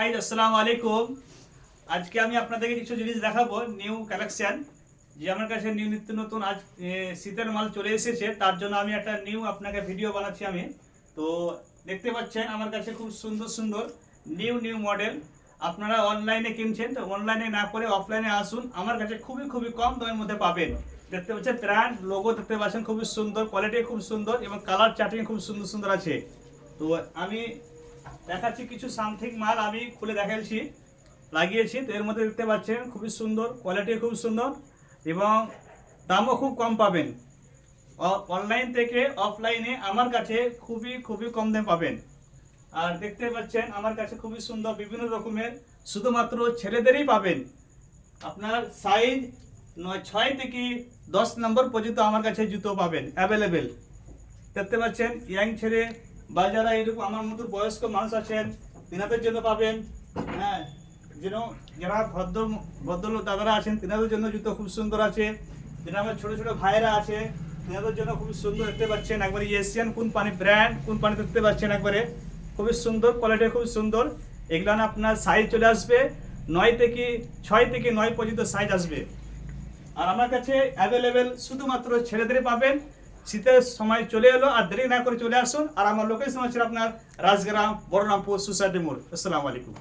Guys, আসসালামু আলাইকুম। আজকে আমি আপনাদেরকে কিছু জিনিস দেখাবো, নিউ কালেকশন। যে আমার কাছে নিউ নিত্য নতুন আজ শীতের মাল চলে এসেছে, তার জন্য আমি একটা নিউ আপনাকে ভিডিও বানাচ্ছি আমি। তো দেখতে পাচ্ছেন আমার কাছে খুব সুন্দর সুন্দর নিউ নিউ মডেল। আপনারা অনলাইনে কিনছেন, তো অনলাইনে না করে অফলাইনে আসুন, আমার কাছে খুবই খুবই কম দামের মধ্যে পাবেন। দেখতে পাচ্ছেন ব্র্যান্ড লোগো দেখতে পাচ্ছেন, খুবই সুন্দর কোয়ালিটি, খুব সুন্দর এবং কালার চার্টিং খুব সুন্দর সুন্দর আছে। তো আমি দেখাচ্ছি কিছু সামথিং মাল আমি খুলে দেখাচ্ছি, লাগিয়েছি। তো এর মধ্যে দেখতে পাচ্ছেন খুবই সুন্দর কোয়ালিটি, খুব সুন্দর এবং দামও খুব কম পাবেন। অনলাইন থেকে অফলাইনে আমার কাছে খুবই খুবই কম দামে পাবেন। আর দেখতে পাচ্ছেন আমার কাছে খুবই সুন্দর বিভিন্ন রকমের, শুধুমাত্র ছেলেদেরই পাবেন। আপনার সাইজ 6 থেকে 10 নম্বর পর্যন্ত আমার কাছে জুতো পাবেন অ্যাভেলেবেল। দেখতে পাচ্ছেন ইয়াং ছেলে বা যারা এরকম আমার মতো বয়স্ক মানুষ আছেন, তিনাদের জন্য পাবেন। হ্যাঁ, যেন যারা ভদ্রলোক দাদারা আছেন, তিনাদের জন্য জুতো খুব সুন্দর আছে। যেন আমার ছোটো ছোটো ভাইয়েরা আছে, তিনাদের জন্য খুব সুন্দর। দেখতে পাচ্ছেন একবারে এশিয়ান কোম্পানি ব্র্যান্ড কোম্পানি, দেখতে পাচ্ছেন একবারে খুবই সুন্দর কোয়ালিটি, খুব সুন্দর। এগুলো আপনার সাইজ চলে আসবে 6 থেকে 9 পর্যন্ত সাইজ আসবে। আর আমার কাছে অ্যাভেলেবেল শুধুমাত্র ছেলেদের পাবেন। শীতের সময় চলে এলো, আর দেরি না করে চলে আসুন। আর আমার লোকেশন হচ্ছে আপনার রাজগ্রাম, বড়রামপুর, সোসাইটি মোড়। আসসালামু আলাইকুম।